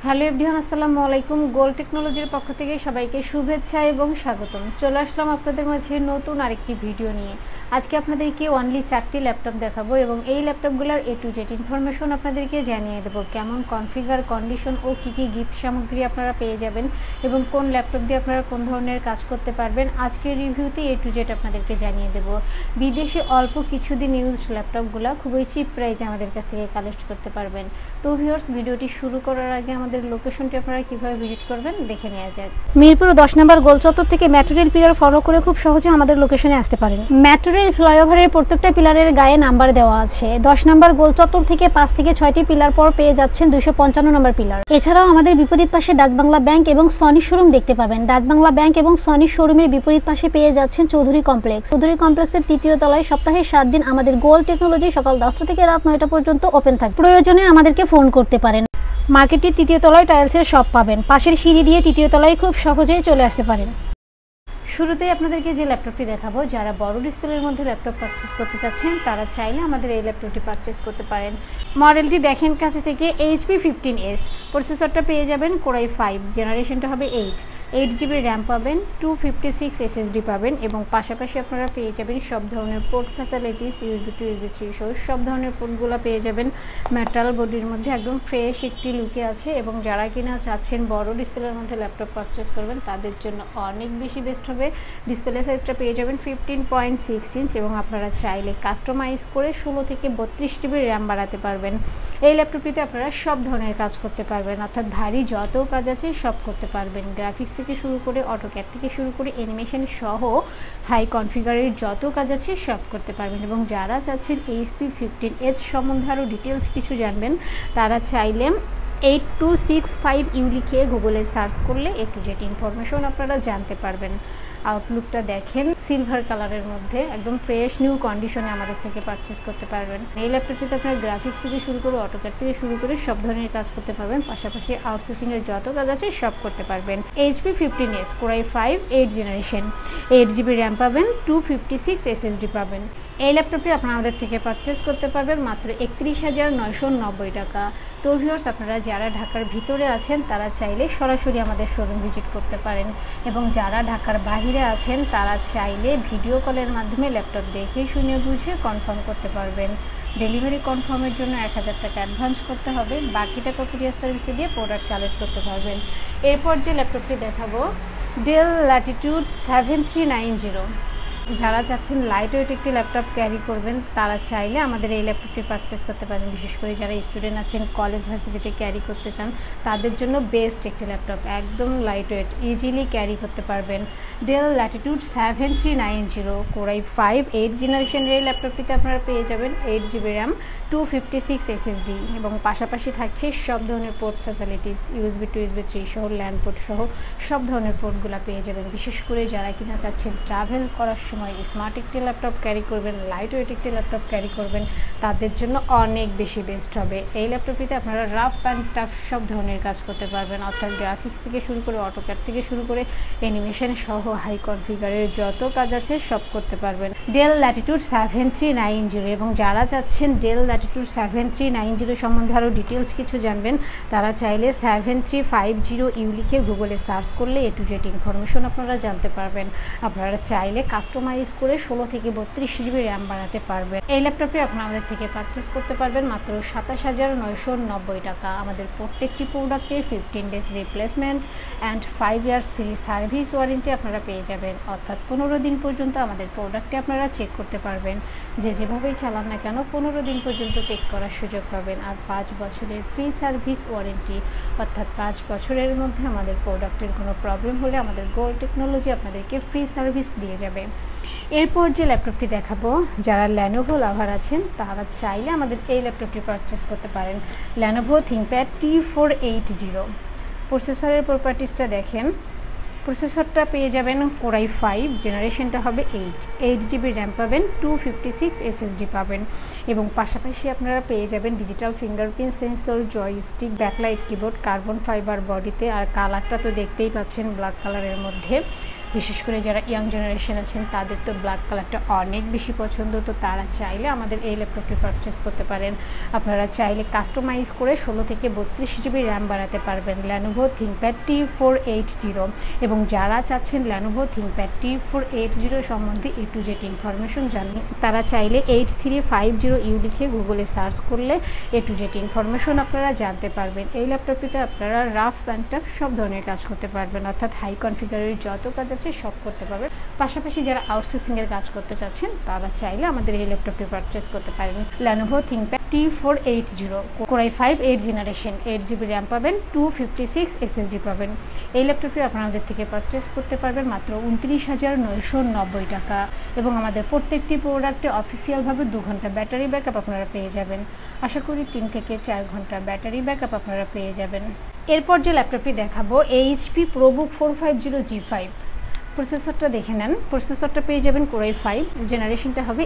Hello everyone, আসসালামু আলাইকুম। Gold টেকনোলজির পক্ষ থেকে সবাইকে শুভেচ্ছা এবং স্বাগতম। চলে আসলাম আপনাদের মাঝে নতুন আরেকটি ভিডিও নিয়ে। আজকে আপনাদেরকে অনলি 4টি ল্যাপটপ দেখাবো এবং এই ল্যাপটপগুলোর A to Z ইনফরমেশন আপনাদেরকে জানিয়ে দেবো, কেমন কনফিগার, কন্ডিশন ও কী কী গিফট সামগ্রী আপনারা পেয়ে যাবেন এবং কোন ল্যাপটপ দিয়ে আপনারা কোন ধরনের কাজ করতে পারবেন। আজকের রিভিউতে A to Z আপনাদেরকে জানিয়ে দেবো। বিদেশে অল্প কিছুদিন ইউজড ল্যাপটপগুলো খুবই চিপ প্রাইসে আমাদের কাছ থেকে কালেক্ট করতে পারবেন। তো ভিউয়ার্স, ভিডিওটি শুরু করার আগে আমাদের লোকেশনটি আপনারা কিভাবে ভিজিট করবেন দেখে নেওয়া যাক। মিরপুর 10 নম্বর গোল চত্বর থেকে মেট্রো রেল পিলার ফলো করে খুব সহজে আমাদের লোকেশনে আসতে পারেন। মেট্রো রেল ফ্লাইওভারের প্রত্যেকটা পিলারের গায়ে নাম্বার দেওয়া আছে। 10 নম্বর গোল চত্বর থেকে 5 থেকে 6টি পিলার পর পেয়ে যাচ্ছেন 255 নম্বর পিলার। এছাড়াও আমাদের বিপরীত পাশে ডাচ বাংলা ব্যাংক এবং সনি শোরুম দেখতে পাবেন। ডাচ বাংলা ব্যাংক এবং সনি শোরুমের বিপরীত পাশে পেয়ে যাচ্ছেন চৌধুরী কমপ্লেক্স। চৌধুরী কমপ্লেক্সের 3য় তলায় সপ্তাহে 7 দিন আমাদের গোল্ড টেকনোলজি সকাল 10টা থেকে রাত 9টা পর্যন্ত ওপেন থাকে। প্রয়োজনে আমাদেরকে ফোন করতে পারেন। মার্কেটটির 3য় তলায় টাইলসের শপ পাবেন। পাশের সিঁড়ি দিয়ে 3য় তলায় খুব সহজেই চলে আসতে পারেন। শুরুতেই আপনাদেরকে যে ল্যাপটপটি দেখাবো, যারা বড় ডিসপ্লের মধ্যে ল্যাপটপ পারচেস করতে চাচ্ছেন তারা চাইলে আমাদের এই ল্যাপটপটি পারচেস করতে পারেন। মডেলটি দেখেন কাছে থেকে HP 15S। প্রসেসরটা পেয়ে যাবেন Core i5, জেনারেশনটা হবে 8 GB র্যাম পাবেন, 256 SSD পাবেন এবং পাশাপাশি আপনারা পেয়ে যাবেন সব ধরনের port facilities, USB to USB 3 সহ সব ধরনের পোর্টগুলো পেয়ে যাবেন। মেটাল বডির মধ্যে একদম ফ্রেশ একটি লুকে আছে এবং যারা কিনা চাচ্ছেন বড় ডিসপ্লের মধ্যে ল্যাপটপ পারচেস করবেন তাদের জন্য অনেক বেশি বেস্ট হবে। ডিসপ্লে সাইজটা পেয়ে যাবেন 15.6 ইঞ্চ এবং আপনারা চাইলে কাস্টমাইজ করে 16 থেকে 32 GB র্যাম বাড়াতে পারবেন। এই ল্যাপটপটিতে আপনারা সব ধরনের কাজ করতে পারবেন, অর্থাৎ ভারী যত কাজ আছে সব করতে পারবেন। গ্রাফিক্স থেকে শুরু করে অটোক্যাড থেকে শুরু করে অ্যানিমেশন সহ হাই কনফিগারের যত কাজ আছে সব করতে পারবেন। এবং যারা চাচ্ছেন HP 15H সম্বন্ধে আরও ডিটেলস কিছু জানবেন তারা চাইলে 8265U লিখে গুগলে সার্চ করলে A to Z ইনফরমেশন আপনারা জানতে পারবেন। আউটলুকটা দেখেন সিলভার কালারের মধ্যে একদম ফ্রেশ নিউ কন্ডিশনে আমাদের থেকে পারচেস করতে পারবেন। এই ল্যাপটপটিতে আপনার গ্রাফিক্স থেকে শুরু করে অটোক্যাড থেকে শুরু করে সব ধরনের কাজ করতে পারবেন, পাশাপাশি আউটসোর্সিংয়ের যত কাজ আছে সব করতে পারবেন। HP 15S Core i5 8 generation, 8 GB RAM পাবেন, 256 SSD পাবেন। এই ল্যাপটপটি আপনারা আমাদের থেকে পারচেস করতে পারবেন মাত্র 31,990 টাকা। তো ভিউয়ার্স, আপনারা যারা ঢাকার ভিতরে আছেন তারা চাইলে সরাসরি আমাদের শোরুম ভিজিট করতে পারেন এবং যারা ঢাকার বাইরে আছেন তারা চাইলে ভিডিও কলের মাধ্যমে ল্যাপটপ দেখে শুনে বুঝে কনফার্ম করতে পারবেন। ডেলিভারি কনফার্মের জন্য 1000 টাকা অ্যাডভান্স করতে হবে, বাকি টাকা কুরিয়ার সার্ভিসে দিয়ে প্রোডাক্ট কালেক্ট করতে পারবেন। এরপর যে ল্যাপটপটি দেখাবো, ডেল ল্যাটিটিউড 7390। যারা চাচ্ছেন লাইট ওয়েট একটি ল্যাপটপ ক্যারি করবেন তারা চাইলে আমাদের এই ল্যাপটপটি পারচেস করতে পারেন। বিশেষ করে যারা স্টুডেন্ট আছেন, কলেজ ভার্সিটিতে ক্যারি করতে চান তাদের জন্য বেস্ট একটি ল্যাপটপ, একদম লাইট ওয়েট, ইজিলি ক্যারি করতে পারবেন। ডেল ল্যাটিটিউড 7390 Core i5 8 জেনারেশনের এই ল্যাপটপটিতে আপনারা পেয়ে যাবেন 8 GB র্যাম, 256 SSD এবং পাশাপাশি থাকছে সব ধরনের port facilities, USB to USB 3 সহ ল্যান্ড পোর্ট সহ সব ধরনের পোর্টগুলো পেয়ে যাবেন। বিশেষ করে যারা কিনা চাচ্ছেন ট্রাভেল করার সময় স্মার্ট একটি ল্যাপটপ ক্যারি করবেন, লাইট ওয়েট একটি ল্যাপটপ ক্যারি করবেন, তাদের জন্য অনেক বেশি বেস্ট হবে। এই ল্যাপটপটিতে আপনারা রাফ অ্যান্ড টাফ সব ধরনের কাজ করতে পারবেন, অর্থাৎ গ্রাফিক্স থেকে শুরু করে অটোক্যাড থেকে শুরু করে অ্যানিমেশন সহ হাই কনফিগারের যত কাজ আছে সব করতে পারবেন। ডেল ল্যাটিটিউড 7390 এবং যারা চাচ্ছেন ডেল ল্যাটিটিউড 7390 সম্বন্ধে আরও ডিটেলস কিছু জানবেন তারা চাইলে 7350U লিখে গুগলে সার্চ করলে A to Z ইনফরমেশন আপনারা জানতে পারবেন। আপনারা চাইলে কাস্টমাইজ করে 16 থেকে 32 GB র্যাম বাড়াতে পারবেন। এই ল্যাপটপটি আপনারা আমাদের থেকে পারচেস করতে পারবেন মাত্র 27,990 টাকা। আমাদের প্রত্যেকটি প্রোডাক্টের 15 days replacement and 5 years free service warranty আপনারা পেয়ে যাবেন, অর্থাৎ 15 দিন পর্যন্ত আমাদের প্রোডাক্টটি আপনারা চেক করতে পারবেন। যেভাবেই চালান না কেন 15 দিন পর্যন্ত চেক করার সুযোগ পাবেন। আর 5 বছরের ফ্রি সার্ভিস ওয়ারেন্টি, অর্থাৎ 5 বছরের মধ্যে আমাদের প্রোডাক্টের কোনো প্রবলেম হলে আমাদের গোল্ড টেকনোলজি আপনাদেরকে ফ্রি সার্ভিস দিয়ে যাবে। এরপর যে ল্যাপটপটি দেখাবো, যারা Lenovo লাভার আছেন তারা চাইলে আমাদের এই ল্যাপটপটি পারচেস করতে পারেন। Lenovo ThinkPad T480। প্রসেসরের প্রপার্টিসটা দেখেন, প্রসেসরটা পেয়ে যাবেন Core i5, জেনারেশনটা হবে 8 GB র্যাম পাবেন, 256 SSD পাবেন এবং পাশাপাশি আপনারা পেয়ে যাবেন digital fingerprint sensor, joystick, backlight keyboard, carbon fibre বডিতে, আর কালারটা তো দেখতেই পাচ্ছেন ব্ল্যাক কালারের মধ্যে। বিশেষ করে যারা ইয়াং জেনারেশন আছেন তাদের তো ব্ল্যাক কালারটা অনেক বেশি পছন্দ, তো তারা চাইলে আমাদের এই ল্যাপটপটি পারচেস করতে পারেন। আপনারা চাইলে কাস্টমাইজ করে 16 থেকে 32 জিবি র্যাম বাড়াতে পারবেন Lenovo ThinkPad T480। এবং যারা চাচ্ছেন Lenovo ThinkPad T480 সম্বন্ধে A to Z ইনফরমেশন জানেন, তারা চাইলে 8350U লিখে গুগলে সার্চ করলে A to Z ইনফরমেশন আপনারা জানতে পারবেন। এই ল্যাপটপটিতে আপনারা রাফ অ্যান্ড টাফ সব ধরনের কাজ করতে পারবেন, অর্থাৎ হাই কনফিগারের যত কাজ আছে সব করতে পারবেন। পাশাপাশি যারা আউটসোর্সিংয়ের কাজ করতে চাচ্ছেন তারা চাইলে আমাদের এই ল্যাপটপটি পারচেস করতে পারেন। Lenovo ThinkPad T480 Core i5 8th generation, 8GB RAM পাবেন, 256 SSD পাবেন। এই ল্যাপটপটি আপনাদের থেকে পারচেস করতে পারবেন মাত্র 29,990 টাকা। এবং আমাদের প্রত্যেকটি প্রোডাক্টে অফিসিয়ালভাবে 2 ঘন্টা ব্যাটারি ব্যাকআপ আপনারা পেয়ে যাবেন। আশা করি 3 থেকে 4 ঘন্টা ব্যাটারি ব্যাকআপ আপনারা পেয়ে যাবেন। এরপর যে ল্যাপটপটি দেখাবো HP ProBook 450G5। প্রসেসরটা দেখে নেন, প্রসেসরটা পেয়ে যাবেন Core i5, জেনারেশনটা হবে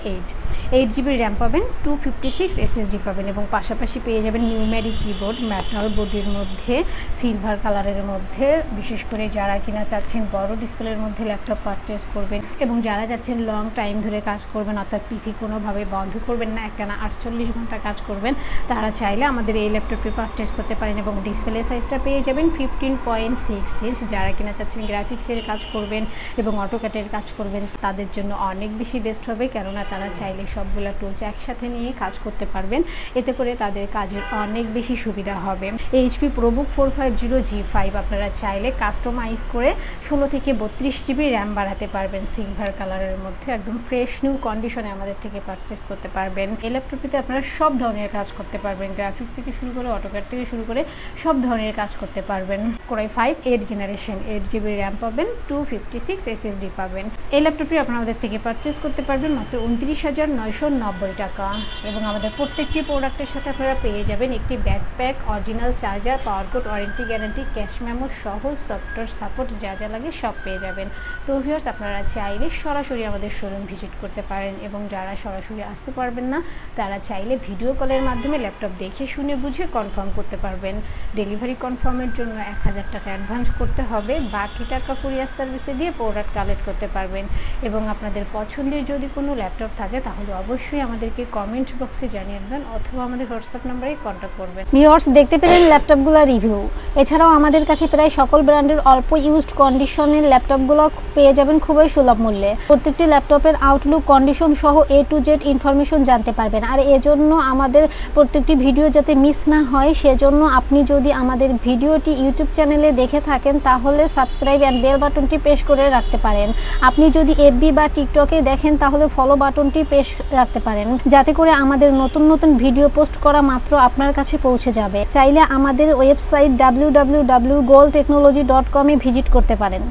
8GB র্যাম পাবেন, 256 SSD পাবেন এবং পাশাপাশি পেয়ে যাবেন নিউমেরিক কিবোর্ড, মেটাল বডির মধ্যে, সিলভার কালারের মধ্যে। বিশেষ করে যারা কিনা চাচ্ছেন বড় ডিসপ্লের মধ্যে ল্যাপটপ পারচেস করবেন এবং যারা চাচ্ছেন লং টাইম ধরে কাজ করবেন, অর্থাৎ পিসি কোনোভাবে বন্ধ করবেন না, একটানা 48 ঘন্টা কাজ করবেন, তারা চাইলে আমাদের এই ল্যাপটপটি পারচেস করতে পারেন। এবং ডিসপ্লে সাইজটা পেয়ে যাবেন 15.6 ইঞ্চ। যারা কিনা চাচ্ছেন গ্রাফিক্সের কাজ করবেন এবং অটোক্যাডের কাজ করবেন তাদের জন্য অনেক বেশি বেস্ট হবে, কেননা তারা চাইলে সবগুলো টুলস একসাথে নিয়ে কাজ করতে পারবেন। এতে করে তাদের কাজের অনেক বেশি সুবিধা হবে। HP ProBook 450G5 আপনারা চাইলে কাস্টমাইজ করে 16 থেকে 32 জিবি র্যাম বাড়াতে পারবেন সিলভার কালারের মধ্যে, একদম ফ্রেশ নিউ কন্ডিশনে আমাদের থেকে পারচেস করতে পারবেন। এই ল্যাপটপটিতে আপনারা সব ধরনের কাজ করতে পারবেন, গ্রাফিক্স থেকে শুরু করে অটোক্যাড থেকে শুরু করে সব ধরনের কাজ করতে পারবেন। Core i5 8th generation, 8GB RAM পাবেন, 256 SSD পাবেন। এই ল্যাপটপটি আপনাদের থেকে পারচেস করতে পারবেন মাত্র 29,990 টাকা। এবং আমাদের প্রত্যেকটি প্রোডাক্টের সাথে আপনারা পেয়ে যাবেন একটি backpack, original charger, power cord, warranty guarantee, cash memo সহ সফটওয়্যার সাপোর্ট যা যা লাগে সব পেয়ে যাবেন। তো ভিউয়ার্স, আপনারা চাইলে সরাসরি আমাদের শোরুম ভিজিট করতে পারেন এবং যারা সরাসরি আসতে পারবেন না তারা চাইলে ভিডিও কলের মাধ্যমে ল্যাপটপ দেখে শুনে বুঝে কনফার্ম করতে পারবেন। ডেলিভারি কনফার্মের জন্য 1000 টাকা অ্যাডভান্স করতে হবে, বাকি টাকা কুরিয়ার সার্ভিসে দিয়ে প্রোডাক্ট কালেক্ট করতে পারবেন। এবং আপনাদের পছন্দের যদি কোনো ল্যাপটপ থাকে তাহলে অবশ্যই আমাদেরকে কমেন্ট বক্সে জানিয়ে দেবেন অথবা আমাদের হোয়াটসঅ্যাপ নাম্বারে কন্ট্যাক্ট করবেন। ভিউয়ার্স, দেখতে পেলেন ল্যাপটপগুলোর রিভিউ। এছাড়াও আমাদের কাছে প্রায় সকল ব্র্যান্ডের অল্প ইউজড কন্ডিশনের ল্যাপটপগুলো পেয়ে যাবেন খুবই সুলভ মূল্যে। প্রত্যেকটি ল্যাপটপের আউটলুক, কন্ডিশন সহ A to Z ইনফরমেশন জানতে পারবেন। আর এজন্য আমাদের প্রত্যেকটি ভিডিও যাতে মিস না হয় সেজন্য আপনি যদি আমাদের ভিডিওটি ইউটিউব চ্যানেলে দেখে থাকেন তাহলে সাবস্ক্রাইব অ্যান্ড বেল বাটনটি প্রেস করে রাখতে পারেন। আপনি যদি FB বা টিকটকে দেখেন তাহলে ফলো বাটনটি প্রেস রাখতে পারেন, যাতে করে আমাদের নতুন নতুন ভিডিও পোস্ট করা মাত্র আপনার কাছে পৌঁছে যাবে। চাইলে আমাদের ওয়েবসাইট www.goldtechnology.com এ ভিজিট করতে পারেন।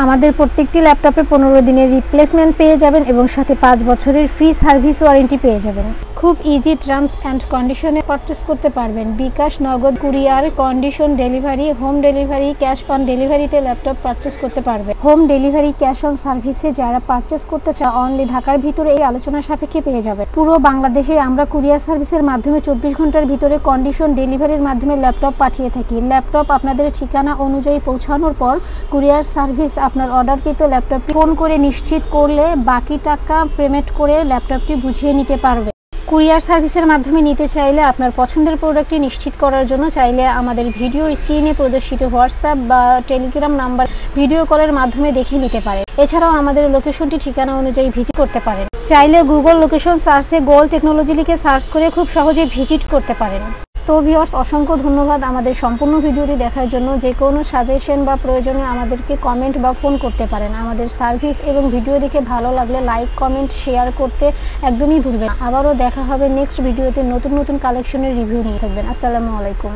আমাদের প্রত্যেকটি ল্যাপটপে 15 দিনের রিপ্লেসমেন্ট পেয়ে যাবেন এবং সাথে 5 বছরের ফ্রি সার্ভিস ওয়ারেন্টি পেয়ে যাবেন। খুব ইজি টার্মস অ্যান্ড কন্ডিশনে পারচেস করতে পারবেন। বিকাশ, নগদ, courier, condition delivery, home delivery, cash on ডেলিভারিতে ল্যাপটপ পারচেস করতে পারবে। হোম ডেলিভারি, ক্যাশ অন সার্ভিসে যারা পারচেস করতে চায় অনলি ঢাকার ভিতরে এই আলোচনা সাপেক্ষে পেয়ে যাবে। পুরো বাংলাদেশে আমরা কুরিয়ার সার্ভিসের মাধ্যমে 24 ঘন্টার ভিতরে কন্ডিশন ডেলিভারির মাধ্যমে ল্যাপটপ পাঠিয়ে থাকি। ল্যাপটপ আপনাদের ঠিকানা অনুযায়ী পৌঁছানোর পর কুরিয়ার সার্ভিস আপনার অর্ডারকৃত ল্যাপটপটি ফোন করে নিশ্চিত করলে বাকি টাকা পেমেন্ট করে ল্যাপটপটি বুঝিয়ে নিতে পারবে। কুরিয়ার সার্ভিসের মাধ্যমে নিতে চাইলে আপনার পছন্দের প্রোডাক্টটি নিশ্চিত করার জন্য চাইলে আমাদের ভিডিও স্ক্রিনে প্রদর্শিত হোয়াটসঅ্যাপ বা টেলিগ্রাম নাম্বার ভিডিও কলের মাধ্যমে দেখে নিতে পারে। এছাড়াও আমাদের লোকেশনটি ঠিকানা অনুযায়ী ভিজিট করতে পারেন। চাইলে গুগল লোকেশন সার্চে গোল্ড টেকনোলজি লিখে সার্চ করে খুব সহজে ভিজিট করতে পারেন। তো ভিউয়ার্স, অসংখ্য ধন্যবাদ আমাদের সম্পূর্ণ ভিডিওটি দেখার জন্য। যে কোনো সাজেশন বা প্রয়োজনে আমাদেরকে কমেন্ট বা ফোন করতে পারেন। আমাদের সার্ভিস এবং ভিডিও দেখে ভালো লাগলে লাইক, কমেন্ট, শেয়ার করতে একদমই ভুলবেন না। আবারও দেখা হবে নেক্সট ভিডিওতে নতুন নতুন কালেকশনের রিভিউ নিয়ে। থাকবেন। আসসালামু আলাইকুম।